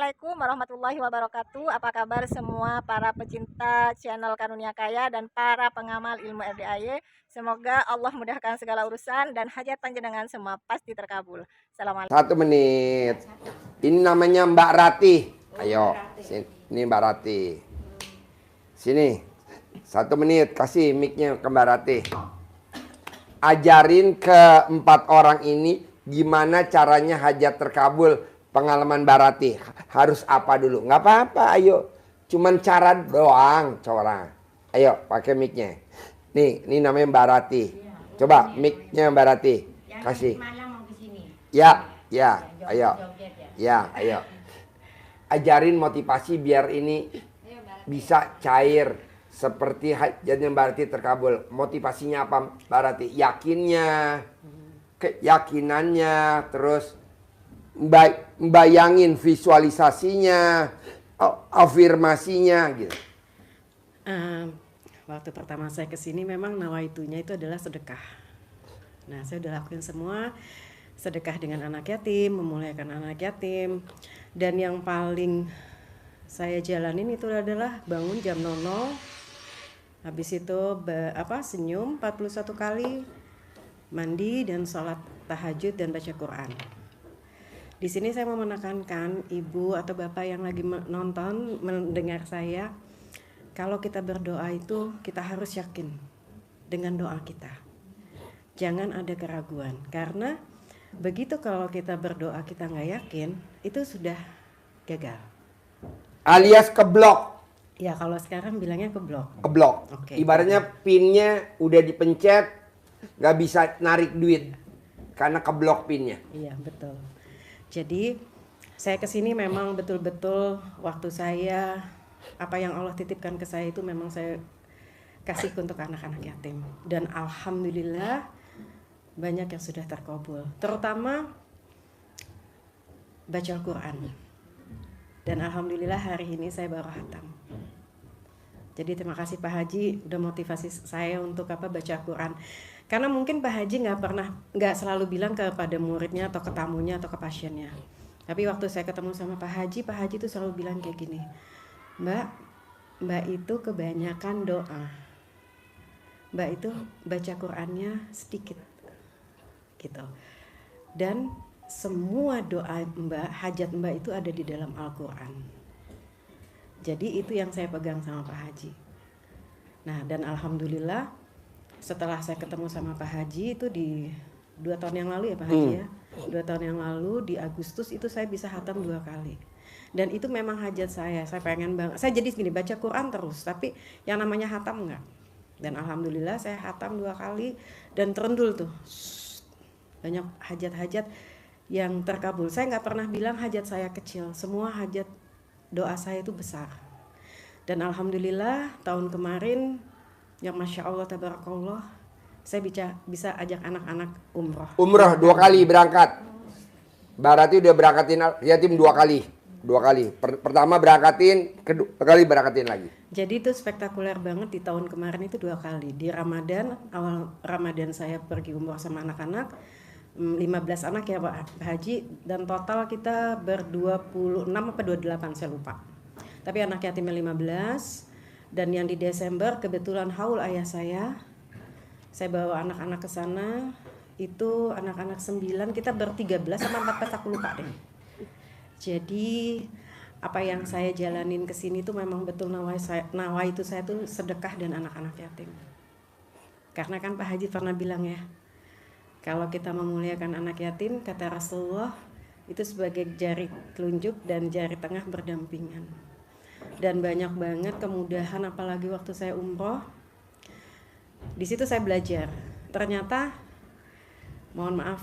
Assalamualaikum warahmatullahi wabarakatuh. Apa kabar semua para pecinta channel Karunia Kaya dan para pengamal ilmu RDAY. Semoga Allah mudahkan segala urusan dan hajat panjenengan semua pasti terkabul. Assalamualaikum. 1 menit. Ini namanya Mbak Rati. Ayo, ini Mbak Rati. Sini. 1 menit, kasih mic-nya ke Mbak Rati. Ajarin ke 4 orang ini gimana caranya hajat terkabul. Pengalaman Mbak Rati. Harus apa dulu? Nggak apa-apa, ayo. Cuman cara doang, coba. Ayo, pakai mic-nya. Nih, ini namanya Mbak Rati. Coba mic-nya Mbak Rati. Kasih. Ya, ya, ayo. Ya, ayo. Ajarin motivasi biar ini bisa cair seperti hajatnya Mbak Rati terkabul. Motivasinya apa Mbak Rati? Yakinnya, keyakinannya, terus bayangin visualisasinya, afirmasinya gitu. Waktu pertama saya kesini memang nawaitunya itu adalah sedekah. Nah, saya udah lakuin semua. Sedekah dengan anak yatim, memuliakan anak yatim. Dan yang paling saya jalanin itu adalah bangun jam 00. Habis itu senyum 41 kali, mandi dan sholat tahajud dan baca Quran. Di sini saya mau menekankan ibu atau bapak yang lagi nonton, mendengar saya, kalau kita berdoa itu kita harus yakin dengan doa kita. Jangan ada keraguan, karena begitu kalau kita berdoa kita nggak yakin, itu sudah gagal. Alias keblok. Ya, kalau sekarang bilangnya keblok. Keblok. Oke. Ibaratnya pinnya udah dipencet, nggak bisa narik duit karena keblok pinnya. Iya, betul. Jadi saya kesini memang betul-betul waktu saya, apa yang Allah titipkan ke saya itu memang saya kasih untuk anak-anak yatim. Dan alhamdulillah banyak yang sudah terkabul. Terutama baca Al-Quran. Dan alhamdulillah hari ini saya baru khatam. Jadi terima kasih Pak Haji udah motivasi saya untuk baca Al-Quran. Karena mungkin Pak Haji nggak selalu bilang kepada muridnya atau ke tamunya atau ke pasiennya. Tapi waktu saya ketemu sama Pak Haji tuh selalu bilang kayak gini, Mbak itu kebanyakan doa. Mbak itu baca Qurannya sedikit, gitu. Dan semua doa Mbak, hajat Mbak itu ada di dalam Al-Quran. Jadi itu yang saya pegang sama Pak Haji. Nah, dan alhamdulillah setelah saya ketemu sama Pak Haji itu di 2 tahun yang lalu ya Pak Haji ya. 2 tahun yang lalu di Agustus itu saya bisa khatam 2 kali. Dan itu memang hajat saya pengen banget. Saya jadi gini, baca Quran terus, tapi yang namanya khatam enggak. Dan alhamdulillah saya khatam 2 kali dan terendul tuh. Banyak hajat-hajat yang terkabul. Saya nggak pernah bilang hajat saya kecil. Semua hajat doa saya itu besar. Dan alhamdulillah tahun kemarin yang Masya Allah Tabarakallah, saya bisa ajak anak-anak umroh. Umroh 2 kali berangkat. Berarti udah berangkatin yatim 2 kali. 2 kali. Pertama berangkatin, kedua kali berangkatin lagi. Jadi itu spektakuler banget di tahun kemarin itu 2 kali. Di Ramadan, awal Ramadan saya pergi umroh sama anak-anak. 15 anak ya Pak Haji, dan total kita ber-26 apa 28 saya lupa. Tapi anak yatimnya 15, dan yang di Desember kebetulan haul ayah saya bawa anak-anak ke sana, itu anak-anak 9, kita ber-13 sama 14 aku lupa deh. Jadi apa yang saya jalanin ke sini tuh memang betul nawaitu saya tuh sedekah dan anak-anak yatim. Karena kan Pak Haji pernah bilang ya, kalau kita memuliakan anak yatim, kata Rasulullah, itu sebagai jari telunjuk dan jari tengah berdampingan. Dan banyak banget kemudahan, apalagi waktu saya umroh. Di situ saya belajar. Ternyata, mohon maaf,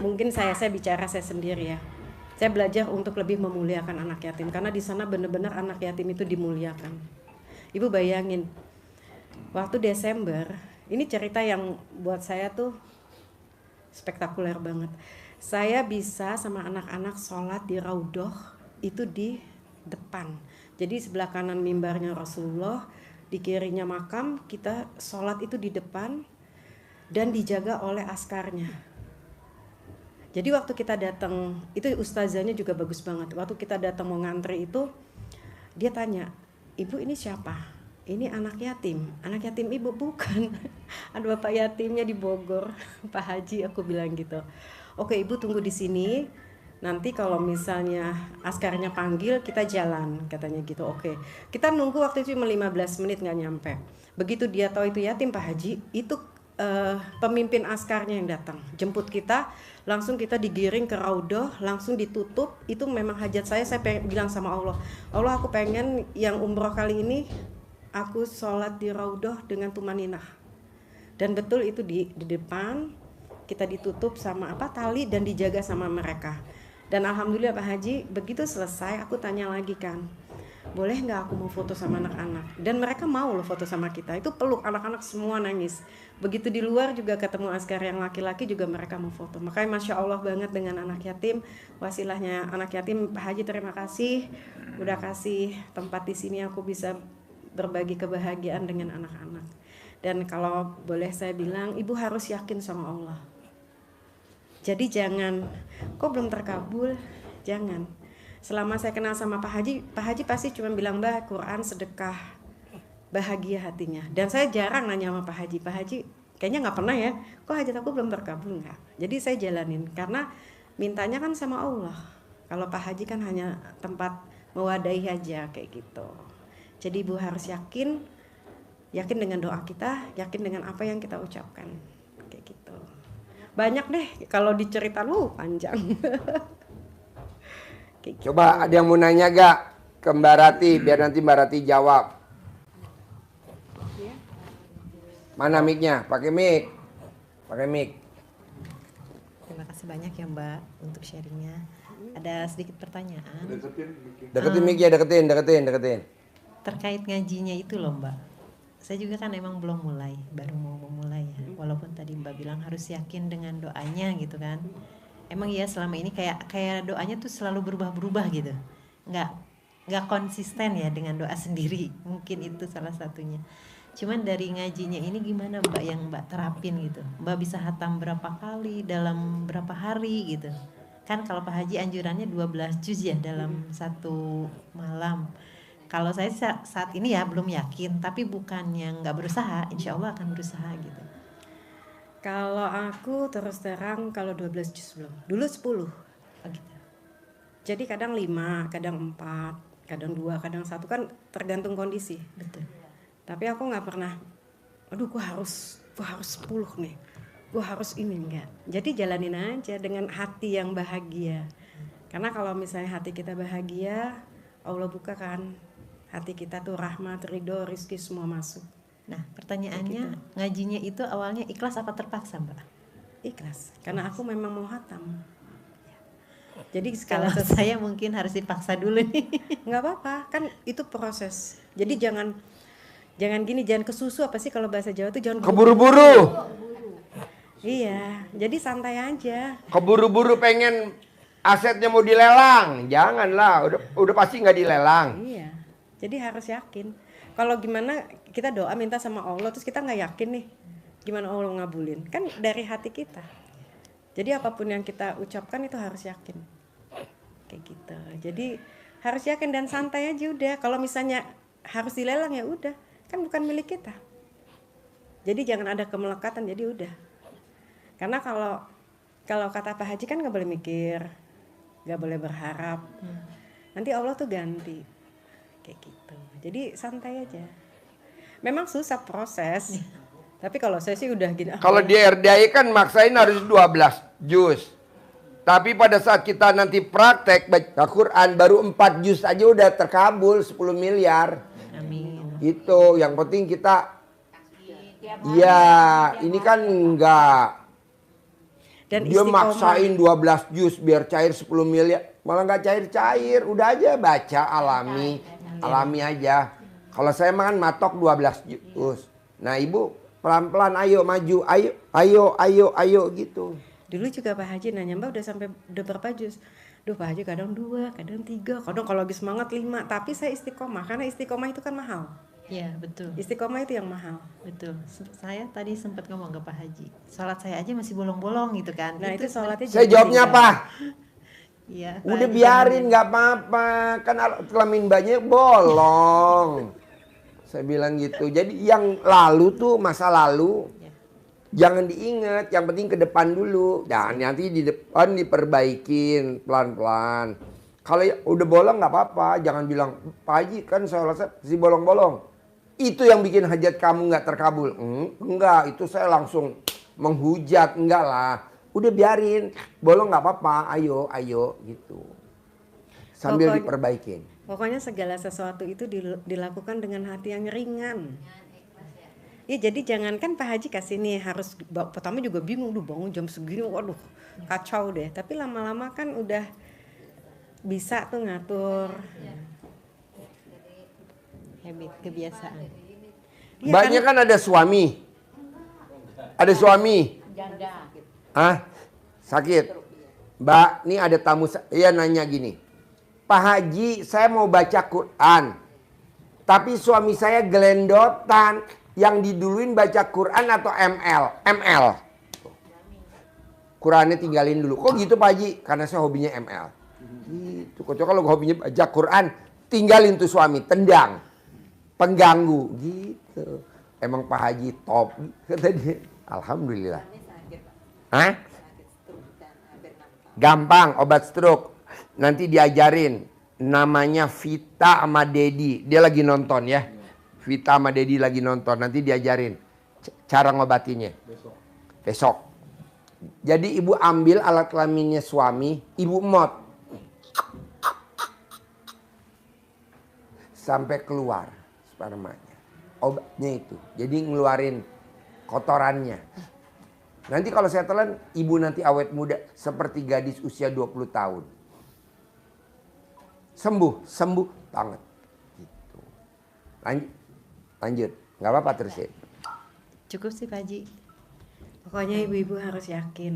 mungkin saya bicara saya sendiri ya. Saya belajar untuk lebih memuliakan anak yatim, karena di sana benar-benar anak yatim itu dimuliakan. Ibu bayangin, waktu Desember, ini cerita yang buat saya tuh spektakuler banget. Saya bisa sama anak-anak sholat di Raudhoh itu di depan. Jadi sebelah kanan mimbarnya Rasulullah, di kirinya makam, kita sholat itu di depan dan dijaga oleh askarnya. Jadi waktu kita datang, itu ustazahnya juga bagus banget. Waktu kita datang mau ngantri itu, dia tanya, ibu ini siapa? Ini anak yatim. Anak yatim ibu bukan. Ada bapak yatimnya di Bogor, Pak Haji, aku bilang gitu. Oke, ibu tunggu di sini. Nanti kalau misalnya askarnya panggil, kita jalan, katanya gitu. Oke, kita nunggu waktu itu cuma 15 menit nggak nyampe. Begitu dia tahu itu yatim Pak Haji, itu pemimpin askarnya yang datang jemput kita, langsung kita digiring ke Raudhah, langsung ditutup. Itu memang hajat saya bilang sama Allah, Allah aku pengen yang umroh kali ini aku sholat di Raudhah dengan tumaninah. Dan betul itu di depan kita ditutup sama tali dan dijaga sama mereka. Dan alhamdulillah Pak Haji, begitu selesai aku tanya lagi kan, boleh nggak aku mau foto sama anak-anak? Dan mereka mau loh foto sama kita. Itu peluk, anak-anak semua nangis. Begitu di luar juga ketemu askar yang laki-laki juga mereka mau foto. Makanya Masya Allah banget dengan anak yatim. Wasilahnya anak yatim, Pak Haji terima kasih udah kasih tempat di sini aku bisa berbagi kebahagiaan dengan anak-anak. Dan kalau boleh saya bilang, ibu harus yakin sama Allah. Jadi jangan, kok belum terkabul? Jangan. Selama saya kenal sama Pak Haji pasti cuma bilang, Mbak, Quran, sedekah, bahagia hatinya. Dan saya jarang nanya sama Pak Haji kayaknya nggak pernah ya, kok hajat aku belum terkabul, nggak. Jadi saya jalanin, karena mintanya kan sama Allah. Kalau Pak Haji kan hanya tempat mewadahi aja, kayak gitu. Jadi ibu harus yakin dengan doa kita, yakin dengan apa yang kita ucapkan, kayak gitu. Banyak deh kalau diceritain, panjang. Coba ada yang mau nanya gak ke Mbak Rati, biar nanti Mbak Rati jawab. Mana mic-nya? Pakai mic. Terima kasih banyak ya Mbak untuk sharingnya. Ada sedikit pertanyaan. Deketin mic-nya, deketin. Terkait ngajinya itu loh Mbak. Saya juga kan emang belum mulai, baru mau memulai ya. Walaupun tadi Mbak bilang harus yakin dengan doanya gitu kan. Emang ya selama ini kayak doanya tuh selalu berubah-berubah gitu. Nggak konsisten ya dengan doa sendiri. Mungkin itu salah satunya. Cuman dari ngajinya ini gimana Mbak yang Mbak terapin gitu. Mbak bisa hatam berapa kali dalam berapa hari gitu. Kan kalau Pak Haji anjurannya 12 juz ya dalam satu malam. Kalau saya saat ini ya belum yakin, tapi bukan yang nggak berusaha, insya Allah akan berusaha gitu. Kalau aku terus terang, kalau 12 juz belum. Dulu 10. Oh gitu. Jadi kadang 5, kadang 4, kadang 2, kadang 1, kan tergantung kondisi. Betul. Tapi aku nggak pernah, aduh gua harus 10 nih, gua harus ini, enggak. Jadi jalanin aja dengan hati yang bahagia. Karena kalau misalnya hati kita bahagia, Allah buka kan hati kita tuh, rahmat, ridho, rizki semua masuk. Nah pertanyaannya, ngajinya itu awalnya ikhlas apa terpaksa Mbak? Ikhlas, karena aku memang mau hatam. Jadi Kalau saya mungkin harus dipaksa dulu nih. nggak apa-apa, kan itu proses. Jadi jangan gini, jangan kesusu, apa sih kalau bahasa Jawa tuh, jangan Keburu-buru. Iya, jadi santai aja. Keburu-buru pengen asetnya mau dilelang. Janganlah, udah pasti nggak dilelang. Iya, jadi harus yakin. Kalau gimana kita doa minta sama Allah, terus kita nggak yakin nih, gimana Allah ngabulin? Kan dari hati kita. Jadi apapun yang kita ucapkan itu harus yakin, kayak gitu. Jadi harus yakin dan santai aja udah. Kalau misalnya harus dilelang ya udah, kan bukan milik kita. Jadi jangan ada kemelekatan, jadi udah. Karena kalau kata Pak Haji kan nggak boleh mikir, nggak boleh berharap. Nanti Allah tuh ganti, kayak gitu. Jadi santai aja. Memang susah proses. Tapi kalau saya sih udah gini. Kalau di RDI kan maksain harus 12 juz. Tapi pada saat kita nanti praktek baca Quran baru 4 juz aja udah terkabul 10 miliar. Amin. Itu yang penting kita. Iya, ini kan enggak. Dan Dia istiqomah. maksain 12 juz biar cair 10 miliar. Malah nggak cair-cair. Udah aja baca alami aja. Kalau saya mah kan matok 12 juz. Nah ibu pelan-pelan ayo maju, ayo gitu. Dulu juga Pak Haji nanya, Mbak udah berapa juz? Duh Pak Haji kadang 2, kadang 3, kadang kalau lagi semangat 5. Tapi saya istiqomah, karena istiqomah itu kan mahal. Iya, betul. Istiqomah itu yang mahal. Betul. Saya tadi sempat ngomong ke Pak Haji, sholat saya aja masih bolong-bolong gitu kan. Nah itu sholatnya Saya jadi jawabnya tinggal. apa? Iya. Pak Udah Haji biarin jangan- nggak apa-apa, kan kelamin banyak bolong. Saya bilang gitu. Jadi yang lalu tuh masa lalu jangan diingat, yang penting ke depan dulu. Dan nanti di depan diperbaikin pelan-pelan. Kalau udah bolong nggak apa-apa, jangan bilang Pak Haji kan saya rasa si bolong-bolong. Itu yang bikin hajat kamu nggak terkabul. Enggak, itu saya langsung menghujat, enggak lah. Udah biarin, bolong nggak apa-apa, ayo gitu. Sambil Pokoknya- diperbaikin. Pokoknya segala sesuatu itu dilakukan dengan hati yang ringan. Ya jadi jangankan Pak Haji kasih nih harus pertama juga bingung, bangun jam segini, waduh kacau deh. Tapi lama-lama kan udah bisa tuh ngatur. habit, kebiasaan. Iya Banyak kan ada suami. Ada suami. Ah, sakit. Mbak, ini ada tamu saya nanya gini. Pak Haji, saya mau baca Quran. Tapi suami saya gelendotan. Yang diduluin baca Quran atau ML? ML. Qurannya tinggalin dulu. Kok gitu Pak Haji? Karena saya hobinya ML. Gitu. Kok kalau hobinya baca Quran, tinggalin tuh suami, tendang. Pengganggu. Gitu. Emang Pak Haji top. Kata dia. Alhamdulillah. Hah? Gampang obat stroke. Nanti diajarin. Namanya Vita sama Dedi. Dia lagi nonton ya. Vita sama Dedi lagi nonton. Nanti diajarin cara ngobatinnya. Besok. Jadi ibu ambil alat kelaminnya suami. Ibu emot. Sampai keluar spermanya. Obatnya itu. Jadi ngeluarin kotorannya. Nanti kalau saya telan, ibu nanti awet muda seperti gadis usia 20 tahun. Sembuh banget. Gitu. Lanjut. Nggak apa-apa terus ya. Cukup sih Pak Haji. Pokoknya ibu-ibu harus yakin.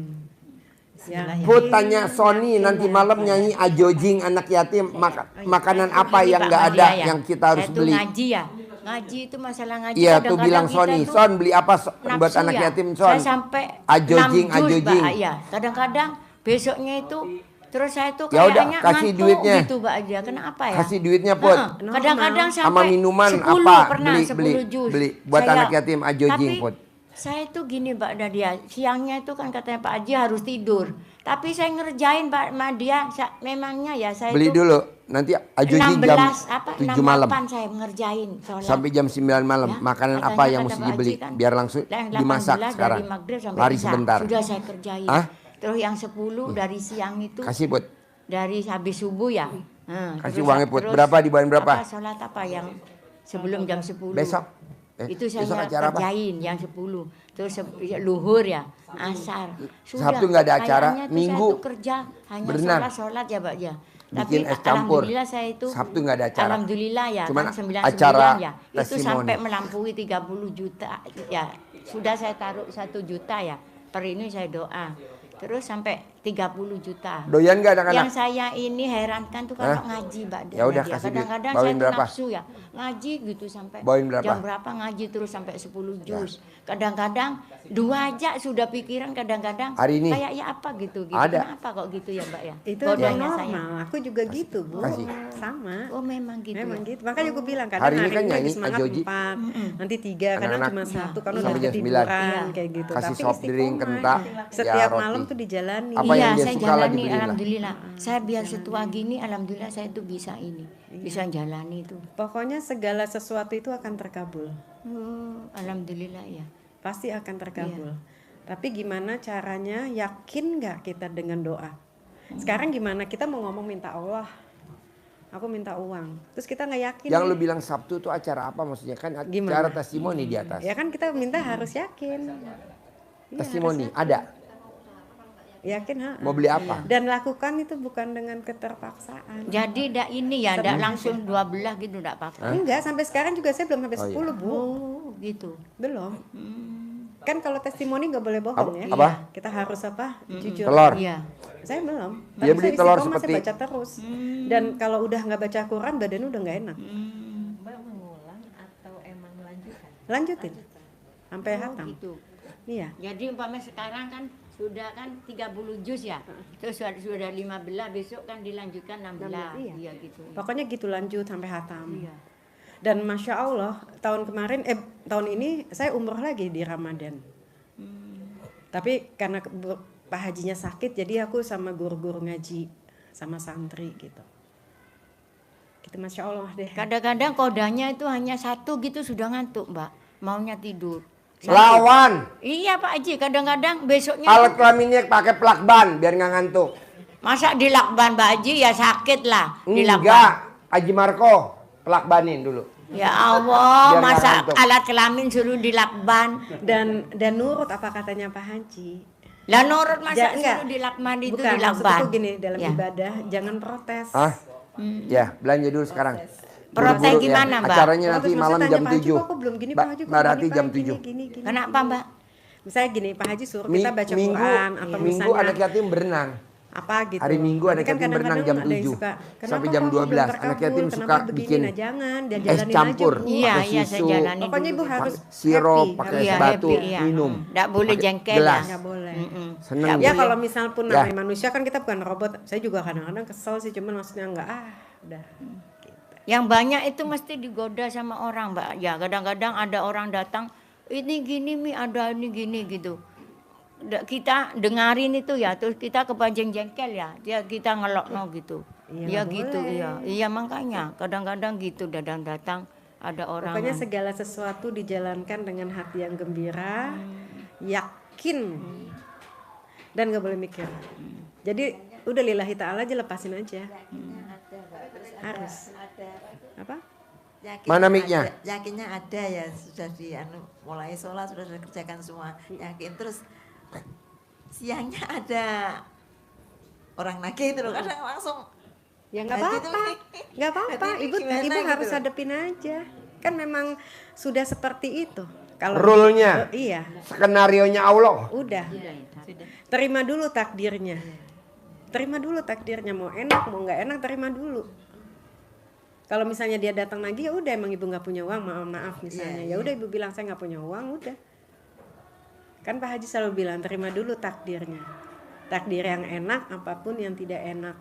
Bismillah ya. Put tanya Sony nanti malam nyanyi Ajojing anak yatim. Makanan apa Ini yang Pak nggak Maria ada ya. yang kita harus Saya tuh beli? ngaji ya. Ngaji itu masalah ngaji. Iya tuh kadang-kadang bilang kita Sony. tuh Son beli apa buat nafsu anak ya. yatim Son? Saya sampai Ajojing, 6 juz, ajojing. Mbak, ya. Kadang-kadang besoknya itu terus saya tuh Ya udah, kayaknya kasih ngantuk duitnya. gitu Mbak aja. Kenapa ya? Kasih duitnya Put. Heeh, kadang-kadang Sama sampai minuman 10 apa? pernah Beli, 10 juz. beli. Buat anak yatim Ajojing tapi Put. saya itu gini Mbak Nadia, siangnya itu kan katanya Pak Haji harus tidur. Tapi saya ngerjain Mbak Nadia, memangnya ya saya Beli itu dulu. Nanti Ajojing jam 7 malam. 68 saya ngerjain sholat. Sampai jam 9 malam. Ya, Makanan katanya apa yang kata mesti Pak Haji dibeli? kan, Biar langsung yang dimasak 18 sekarang. dari maghrib sampai Lari isya. sebentar. Sudah saya kerjain. Hah? Terus yang 10 dari siang itu Kasih Put. dari habis subuh ya. Kasih uangnya, Put. Berapa, dibawain berapa? Apa, sholat apa yang sebelum jam 10. Besok. Itu saya besok acara apa? kerjain yang 10. Terus luhur ya, asar. Sudah. Sabtu nggak ada acara, Kayaknya tuh Minggu saya tuh kerja hanya berenang. sholat ya, Mbak ya. Bikin es campur. Alhamdulillah saya itu Sabtu nggak ada acara. Alhamdulillah ya, Cuman kan 99 acara ya. Itu testimoni. sampai melampaui 30 juta ya. Sudah saya taruh 1 juta ya. Per ini saya doa. Terus sampai 30 juta. Doyan nggak anak-anak? Yang saya ini herankan tuh kalau ngaji Mbak Ya udah, Nadia. kasih duit. Kadang-kadang Bawain saya tuh berapa? nafsu ya. Ngaji gitu sampai Bawain berapa? jam berapa ngaji terus sampai 10 juz. Kadang-kadang 2 aja sudah pikiran kadang-kadang Hari ini? kayak ya apa gitu. Ada. Kenapa kok gitu ya Mbak ya? Itu Godanya udah saya. normal. Aku juga gitu, Bu. Kasih. Sama. Oh memang gitu. Memang ya? gitu. Makanya aku bilang kadang Hari ini kan lagi nyanyi semangat Ajoji. 4, nanti 3, kadang Anak-anak cuma 1 kan udah sampai jam 9. ketiduran Iya. kayak gitu. Kasih Tapi soft drink, istiqomah. kentak, Setiap ya, roti. malam tuh dijalani. Apa Iya, yang dia saya suka lagi jalani beliin lah. alhamdulillah. Saya biar setua gini alhamdulillah saya tuh bisa ini. Bisa jalani itu. Pokoknya segala sesuatu itu akan terkabul. Alhamdulillah ya. Pasti akan terkabul. Iya. Tapi gimana caranya, yakin nggak kita dengan doa? Sekarang gimana kita mau ngomong minta Allah, aku minta uang, terus kita nggak yakin. Yang nih. lu bilang Sabtu tuh acara apa maksudnya? Kan Gimana? acara testimoni di atas. Ya kan kita minta harus yakin. Iya, Testimoni harus ada. yakin ha. Mau beli apa? Dan lakukan itu bukan dengan keterpaksaan. Jadi dak ini ya, dak langsung 12 gitu dak apa-apa. Enggak, sampai sekarang juga saya belum sampai 10, Bu. Oh, gitu. Belum. Kan kalau testimoni nggak boleh bohong ya. Apa? Kita harus apa? Jujur. Telur. Iya. Saya belum. Dia Tapi beli saya telur istiqomah, seperti- saya baca terus. Dan kalau udah nggak baca Quran badan udah nggak enak. Mbak mengulang atau lanjutin sampai Oh, hatam. gitu. Iya. Jadi umpamanya sekarang kan sudah kan 30 juz ya. Terus sudah 15, besok kan dilanjutkan 16. 16, iya. Iya gitu. Pokoknya gitu lanjut sampai hatam. Iya. Dan masya Allah tahun ini saya umroh lagi di Ramadan. Tapi karena Pak Hajinya sakit, jadi aku sama guru-guru ngaji sama santri gitu. Gitu masya Allah deh. Kadang-kadang kodanya itu hanya satu gitu sudah ngantuk, Mbak. Maunya tidur. Lawan. Iya Pak Haji, kadang-kadang besoknya Alat kelaminnya pakai plakban biar nggak ngantuk. masa dilakban Mbak Haji ya sakit lah dilakban. Enggak, Haji Marco plakbanin dulu. Ya Allah, Biar nggak masa ngantuk. alat kelamin suruh dilakban. Dan nurut apa katanya Pak Haji. Lah nurut masa Enggak. suruh dilakban itu Bukan, dilakban. maksudku gini, dalam Ya. ibadah jangan protes. Hah? Ya, belanja dulu sekarang. Protes Buru-buru ya. gimana, Mbak? Acaranya nanti Protes, malam maksudnya jam tanya, Pak Haji, 7. kok aku belum gini, Pak Haji, kok Mbak gini, Rati Pak, jam gini, 7. gini. Kenapa Mbak? Misalnya gini, Pak Haji suruh kita baca Minggu, Quran atau Minggu misalnya anak yatim berenang. apa gitu. Hari Minggu Tapi anak yatim berenang kadang-kadang jam ada yang 7 suka, sampai "Kenapa jam kok belum 12. terkabul? Anak yatim Kenapa suka begini?" bikin Nah, jangan, dia es jalanin campur, aja, Bu. Iya, pakai iya, saya susu, jalani Pokoknya dulu. Ibu harus sirup, happy, pakai harus Iya, batu, happy, iya. minum. Nggak boleh Pakai jengkel gelas. ya. nggak boleh. Seneng. Nggak Ya boleh. kalau misal pun Ya. namanya manusia kan kita bukan robot. Saya juga kadang-kadang kesel sih, cuman maksudnya enggak udah. Yang banyak itu mesti digoda sama orang, Mbak. Ya, kadang-kadang ada orang datang, ini gini Mi, ada ini gini gitu. Kita dengarin itu ya, terus kita kepancing jengkel ya. Ya kita ngelokno gitu. Iya, Ya nggak gitu, boleh. iya. Iya makanya kadang-kadang gitu datang ada orang. Pokoknya segala sesuatu dijalankan dengan hati yang gembira, yakin, dan nggak boleh mikir. Jadi udah lillahi ta'ala aja, lepasin aja. Harus. Apa? Mana mic-nya? Yakinnya ada ya, sudah mulai sholat sudah kerjakan semua, yakin. Terus siangnya ada orang nagih itu loh, kadang langsung Ya nggak hati itu apa-apa, nggak apa-apa. hati ini Ibu gimana ibu gitu harus loh. hadapin aja. Kan memang sudah seperti itu. Kalau Rule-nya. iya, Skenarionya Allah. udah. Terima dulu takdirnya. Terima dulu takdirnya, mau enak mau nggak enak terima dulu. Kalau misalnya dia datang lagi, ya udah emang ibu nggak punya uang, maaf misalnya. Ya udah ibu bilang saya nggak punya uang, udah. Kan Pak Haji selalu bilang terima dulu takdirnya. Takdir yang enak apapun yang tidak enak.